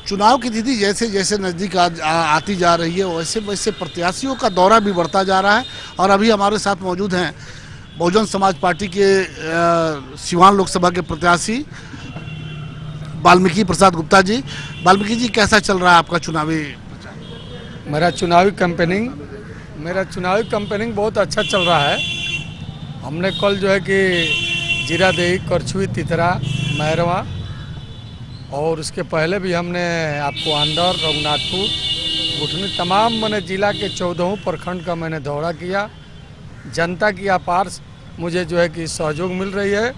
चुनाव की तिथि जैसे जैसे नज़दीक आती जा रही है वैसे वैसे प्रत्याशियों का दौरा भी बढ़ता जा रहा है। और अभी हमारे साथ मौजूद हैं बहुजन समाज पार्टी के सिवान लोकसभा के प्रत्याशी वाल्मीकि प्रसाद गुप्ता जी। वाल्मीकि जी, कैसा चल रहा है आपका चुनावी प्रचार? मेरा चुनावी कैंपेनिंग बहुत अच्छा चल रहा है। हमने कल जो है कि जीरादेई, करछुई, तितरा, मैरवा और उसके पहले भी हमने आपको अंदर, रघुनाथपुर, बुठनी, तमाम मैंने जिला के 14 प्रखंड का मैंने दौरा किया। जनता की अपार मुझे जो है कि सहयोग मिल रही है।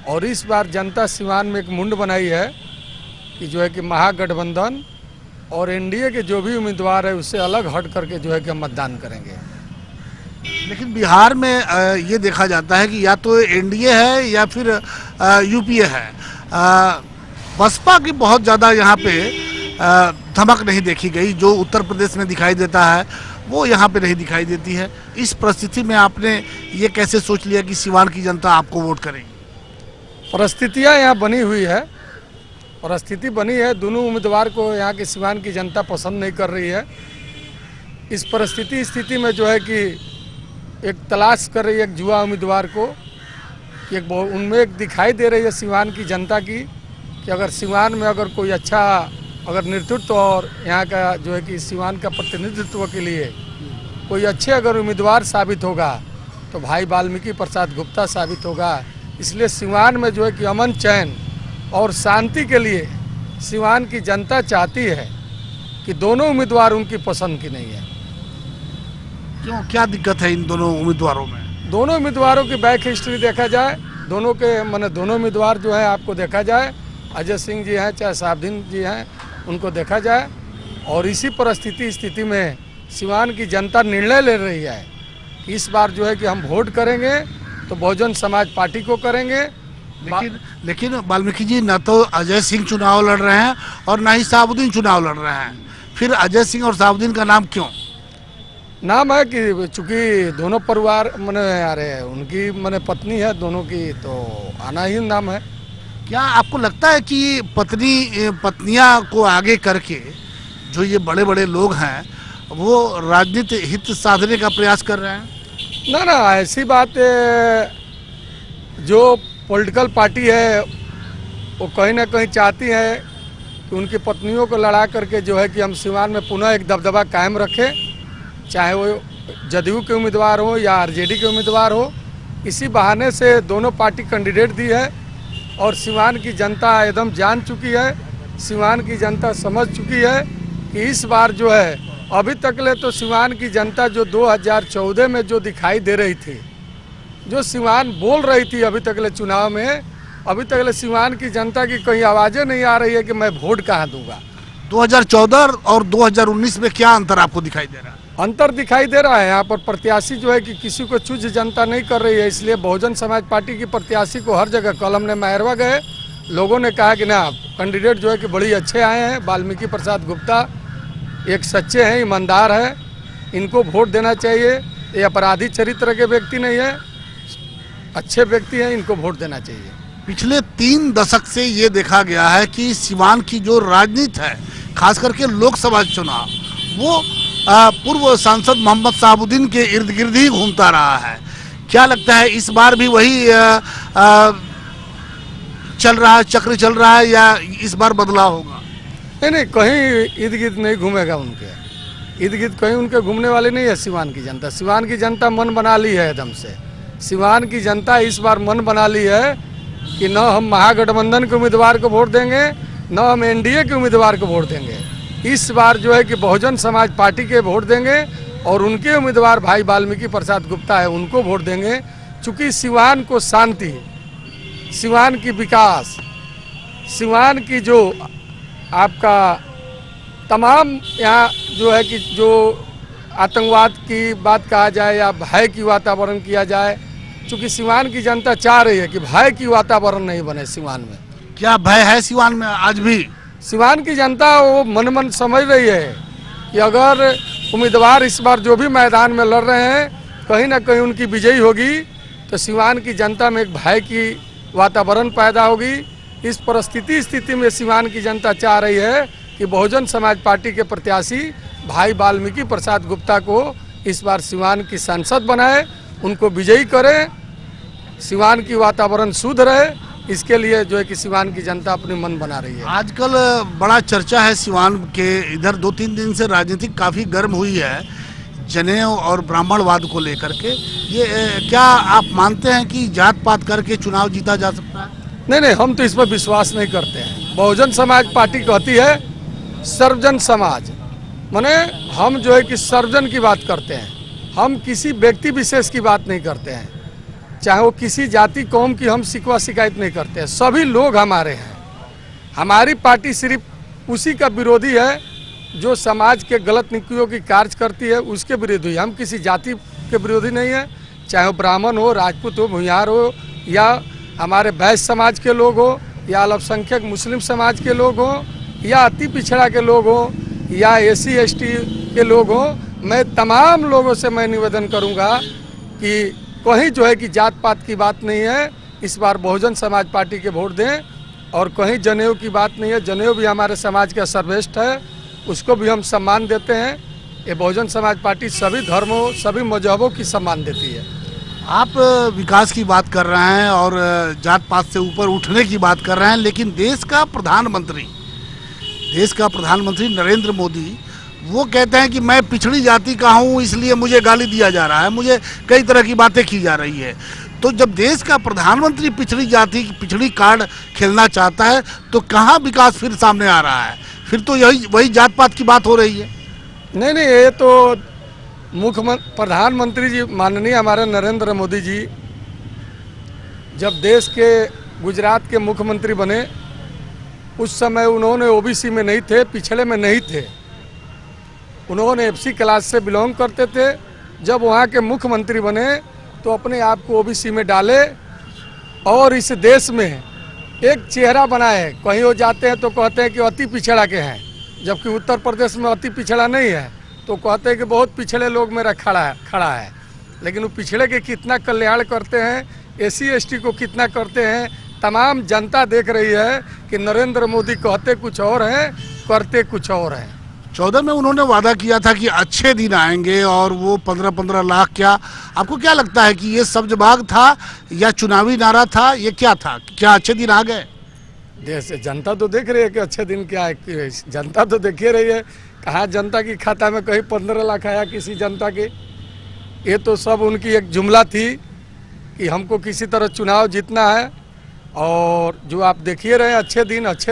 और इस बार जनता सिवान में एक मुंड बनाई है कि जो है कि महागठबंधन और एनडीए के जो भी उम्मीदवार है उससे अलग हट करके जो है कि हम मतदान करेंगे। लेकिन बिहार में ये देखा जाता है कि या तो एनडीए है या फिर यूपीए है। बसपा की बहुत ज़्यादा यहाँ पे धमक नहीं देखी गई। जो उत्तर प्रदेश में दिखाई देता है वो यहाँ पे नहीं दिखाई देती है। इस परिस्थिति में आपने ये कैसे सोच लिया कि सिवान की जनता आपको वोट करेगी? परिस्थितियाँ यहाँ बनी हुई है, परिस्थिति बनी है। दोनों उम्मीदवार को यहाँ की सिवान की जनता पसंद नहीं कर रही है। इस स्थिति में जो है कि एक तलाश कर रही है एक युवा उम्मीदवार को कि एक उनमें एक दिखाई दे रही है सिवान की जनता की कि अगर सिवान में अगर कोई अच्छा अगर नेतृत्व और यहाँ का जो है कि सिवान का प्रतिनिधित्व के लिए कोई अच्छे अगर उम्मीदवार साबित होगा तो भाई वाल्मीकि प्रसाद गुप्ता साबित होगा। इसलिए सिवान में जो है कि अमन, चैन और शांति के लिए सिवान की जनता चाहती है कि दोनों उम्मीदवार उनकी पसंद की नहीं है। क्यों, क्या दिक्कत है इन दोनों उम्मीदवारों में? दोनों उम्मीदवारों की बैक हिस्ट्री देखा जाए, दोनों उम्मीदवार जो है आपको देखा जाए, अजय सिंह जी हैं चाहे साहबुद्दीन जी हैं, उनको देखा जाए। और इसी स्थिति में सिवान की जनता निर्णय ले रही है कि इस बार जो है कि हम वोट करेंगे तो बहुजन समाज पार्टी को करेंगे। लेकिन वाल्मीकि जी, न तो अजय सिंह चुनाव लड़ रहे हैं और ना ही साहबुद्दीन चुनाव लड़ रहे हैं, फिर अजय सिंह और साहबुद्दीन का नाम क्यों? नाम है कि चूंकि दोनों परिवार उनकी पत्नी है दोनों की, तो आना ही नाम है। क्या आपको लगता है कि पत्नियां को आगे करके जो ये बड़े बड़े लोग हैं वो राजनीतिक हित साधने का प्रयास कर रहे हैं? ना, ऐसी बात जो पॉलिटिकल पार्टी है वो कहीं ना कहीं चाहती है कि उनकी पत्नियों को लड़ा करके जो है कि हम सिवान में पुनः एक दबदबा कायम रखें, चाहे वो जदयू के उम्मीदवार हो या आरजेडी के उम्मीदवार हो। इसी बहाने से दोनों पार्टी कैंडिडेट दी है और सिवान की जनता एकदम जान चुकी है, सिवान की जनता समझ चुकी है कि इस बार जो है अभी तकले तो सिवान की जनता जो 2014 में जो दिखाई दे रही थी, जो सिवान बोल रही थी अभी तकले चुनाव में, अभी तकले सिवान की जनता की कहीं आवाज़ें नहीं आ रही है कि मैं वोट कहाँ दूंगा। 2014 और 2019 में क्या अंतर आपको दिखाई दे रहा है? अंतर दिखाई दे रहा है। यहाँ पर प्रत्याशी जो है कि किसी को चूज जनता नहीं कर रही है। इसलिए बहुजन समाज पार्टी की प्रत्याशी को हर जगह, कल हमने मैरवा गए, लोगों ने कहा कि ना कैंडिडेट जो है कि बड़ी अच्छे आए हैं, वाल्मीकि प्रसाद गुप्ता एक सच्चे हैं, ईमानदार है, इनको वोट देना चाहिए। ये अपराधी चरित्र के व्यक्ति नहीं है, अच्छे व्यक्ति हैं, इनको वोट देना चाहिए। पिछले 3 दशक से ये देखा गया है कि सिवान की जो राजनीति है, खास करके लोकसभा चुनाव, वो पूर्व सांसद मोहम्मद साहबुद्दीन के इर्द गिर्द ही घूमता रहा है। क्या लगता है इस बार भी वही चल रहा है, चक्र चल रहा है, या इस बार बदलाव होगा? नहीं, कहीं इर्द गिर्द नहीं घूमेगा। उनके इर्द गिर्द कहीं उनके घूमने वाले नहीं है सिवान की जनता। सिवान की जनता मन बना ली है एकदम से। सिवान की जनता इस बार मन बना ली है कि न हम महागठबंधन के उम्मीदवार को वोट देंगे, न हम एनडीए के उम्मीदवार को वोट देंगे। इस बार जो है कि बहुजन समाज पार्टी के वोट देंगे और उनके उम्मीदवार भाई वाल्मीकि प्रसाद गुप्ता है उनको वोट देंगे। चूँकि सिवान को शांति, सिवान की विकास, सिवान की जो आपका तमाम यहाँ जो है कि जो आतंकवाद की बात कहा जाए या भय की वातावरण किया जाए, चूँकि सिवान की जनता चाह रही है कि भय की वातावरण नहीं बने सिवान में। क्या भय है सिवान में आज भी? सिवान की जनता वो मन समझ रही है कि अगर उम्मीदवार इस बार जो भी मैदान में लड़ रहे हैं कहीं ना कहीं उनकी विजयी होगी तो सिवान की जनता में एक भय की वातावरण पैदा होगी। इस स्थिति में सिवान की जनता चाह रही है कि बहुजन समाज पार्टी के प्रत्याशी भाई वाल्मीकि प्रसाद गुप्ता को इस बार सिवान की सांसद बनाए, उनको विजयी करे, सिवान की वातावरण शुद्ध रहे। इसके लिए जो है कि सिवान की जनता अपनी मन बना रही है। आजकल बड़ा चर्चा है सिवान के इधर, 2-3 दिन से राजनीतिक काफ़ी गर्म हुई है जनेऊ और ब्राह्मणवाद को लेकर के। ये क्या आप मानते हैं कि जात पात करके चुनाव जीता जा सकता है? नहीं, हम तो इस पर विश्वास नहीं करते हैं। बहुजन समाज पार्टी कहती है सर्वजन समाज, माने हम जो है कि सर्वजन की बात करते हैं, हम किसी व्यक्ति विशेष की बात नहीं करते हैं, चाहे वो किसी जाति कौम की हम शिकवा शिकायत नहीं करते हैं। सभी लोग हमारे हैं। हमारी पार्टी सिर्फ उसी का विरोधी है जो समाज के गलत नीतियों की कार्य करती है, उसके विरोधी। हम किसी जाति के विरोधी नहीं है, चाहे वो ब्राह्मण हो, राजपूत हो, भूमिहार हो, या हमारे वैश्य समाज के लोग हो, या अल्पसंख्यक मुस्लिम समाज के लोग हो, या अति पिछड़ा के लोग हो, या SC ST के लोग हो। मैं तमाम लोगों से मैं निवेदन करूंगा कि कहीं जो है कि जात पात की बात नहीं है, इस बार बहुजन समाज पार्टी के वोट दें। और कहीं जनेऊ की बात नहीं है, जनेऊ भी हमारे समाज का सर्वश्रेष्ठ है, उसको भी हम सम्मान देते हैं। ये बहुजन समाज पार्टी सभी धर्मों, सभी मजहबों की सम्मान देती है। आप विकास की बात कर रहे हैं और जात पात से ऊपर उठने की बात कर रहे हैं, लेकिन देश का प्रधानमंत्री नरेंद्र मोदी वो कहते हैं कि मैं पिछड़ी जाति का हूँ, इसलिए मुझे गाली दिया जा रहा है, मुझे कई तरह की बातें की जा रही है। तो जब देश का प्रधानमंत्री पिछड़ी जाति की पिछड़ी कार्ड खेलना चाहता है तो कहाँ विकास फिर सामने आ रहा है? फिर तो वही जात पात की बात हो रही है। नहीं, ये तो प्रधानमंत्री जी माननीय हमारे नरेंद्र मोदी जी जब देश के गुजरात के मुख्यमंत्री बने, उस समय उन्होंने OBC में नहीं थे, पिछड़े में नहीं थे, उन्होंने FC क्लास से बिलोंग करते थे। जब वहाँ के मुख्यमंत्री बने तो अपने आप को OBC में डाले और इस देश में एक चेहरा बनाए। कहीं वो जाते हैं तो कहते हैं कि अति पिछड़ा के हैं, जबकि उत्तर प्रदेश में अति पिछड़ा नहीं है, तो कहते हैं कि बहुत पिछड़े लोग मेरा खड़ा है। लेकिन वो पिछड़े के कितना कल्याण करते हैं, SC ST को कितना करते हैं, तमाम जनता देख रही है कि नरेंद्र मोदी कहते कुछ और हैं, करते कुछ और हैं। 14 में उन्होंने वादा किया था कि अच्छे दिन आएंगे और वो 15-15 लाख, क्या आपको क्या लगता है कि ये सब्जबाग था या चुनावी नारा था? ये क्या था? क्या अच्छे दिन आ गए? देश जनता तो देख रही है कि अच्छे दिन क्या है, जनता तो देख रही है। कहाँ जनता की खाता में कहीं 15 लाख आया किसी जनता के? ये तो सब उनकी एक जुमला थी कि हमको किसी तरह चुनाव जीतना है। और जो आप देखिए रहे अच्छे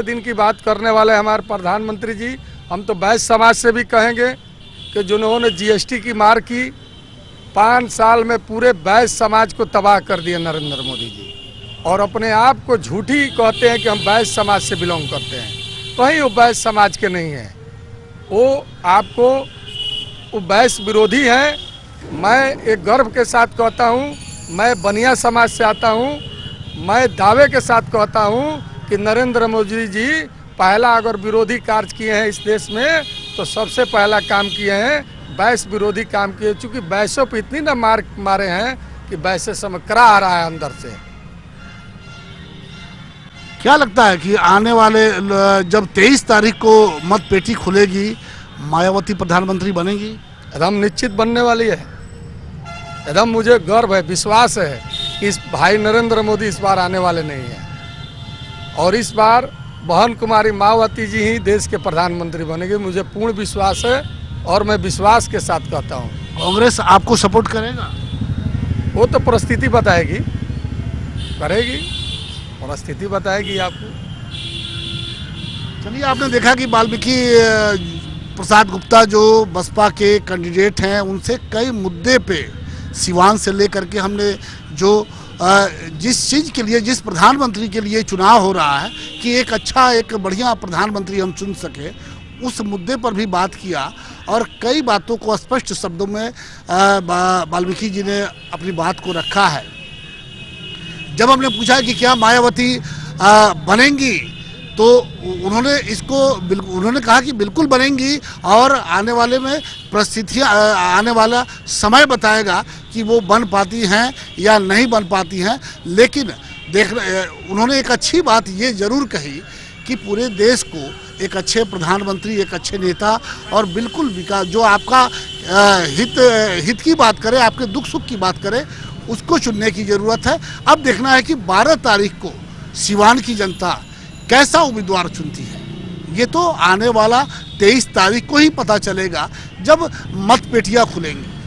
दिन की बात करने वाले हमारे प्रधानमंत्री जी। हम तो वैश्य समाज से भी कहेंगे कि जिन्होंने GST की मार की, 5 साल में पूरे वैश्य समाज को तबाह कर दिया नरेंद्र मोदी जी, और अपने आप को झूठी कहते हैं कि हम वैश्य समाज से बिलोंग करते हैं। कहीं वो वैश्य समाज के नहीं हैं, वो आपको वो वैश्य विरोधी हैं। मैं एक गर्व के साथ कहता हूँ, मैं बनिया समाज से आता हूँ, मैं दावे के साथ कहता हूँ कि नरेंद्र मोदी जी पहला अगर विरोधी कार्य किए हैं इस देश में तो सबसे पहला काम किए हैं वैश्य विरोधी काम किए। चूँकि वैश्यों पर इतनी ना मारे हैं कि वैश्य समकरा आ रहा है अंदर से। क्या लगता है कि आने वाले जब 23 तारीख को मतपेटी खुलेगी, मायावती प्रधानमंत्री बनेगी? एकदम निश्चित बनने वाली है। एकदम मुझे गर्व है, विश्वास है कि इस भाई नरेंद्र मोदी इस बार आने वाले नहीं हैं, और इस बार बहन कुमारी मायावती जी ही देश के प्रधानमंत्री बनेंगे। मुझे पूर्ण विश्वास है और मैं विश्वास के साथ कहता हूँ। कांग्रेस आपको सपोर्ट करेगा? वो तो परिस्थिति बताएगी, करेगी, परिस्थिति बताएगी आपको। चलिए, आपने देखा कि वाल्मीकि प्रसाद गुप्ता जो बसपा के कैंडिडेट हैं, उनसे कई मुद्दे पे सिवान से लेकर के हमने जो जिस चीज़ के लिए, जिस प्रधानमंत्री के लिए चुनाव हो रहा है कि एक अच्छा, एक बढ़िया प्रधानमंत्री हम चुन सके, उस मुद्दे पर भी बात किया और कई बातों को स्पष्ट शब्दों में वाल्मीकि जी ने अपनी बात को रखा है। जब हमने पूछा कि क्या मायावती बनेंगी, तो उन्होंने कहा कि बिल्कुल बनेंगी और आने वाले में परिस्थितियाँ, आने वाला समय बताएगा कि वो बन पाती हैं या नहीं बन पाती हैं। लेकिन उन्होंने एक अच्छी बात ये जरूर कही कि पूरे देश को एक अच्छे प्रधानमंत्री, एक अच्छे नेता और बिल्कुल विकास जो आपका हित की बात करे, आपके दुख सुख की बात करे, उसको चुनने की जरूरत है। अब देखना है कि 12 तारीख को सिवान की जनता कैसा उम्मीदवार चुनती है। ये तो आने वाला 23 तारीख को ही पता चलेगा जब मतपेटियां खुलेंगी।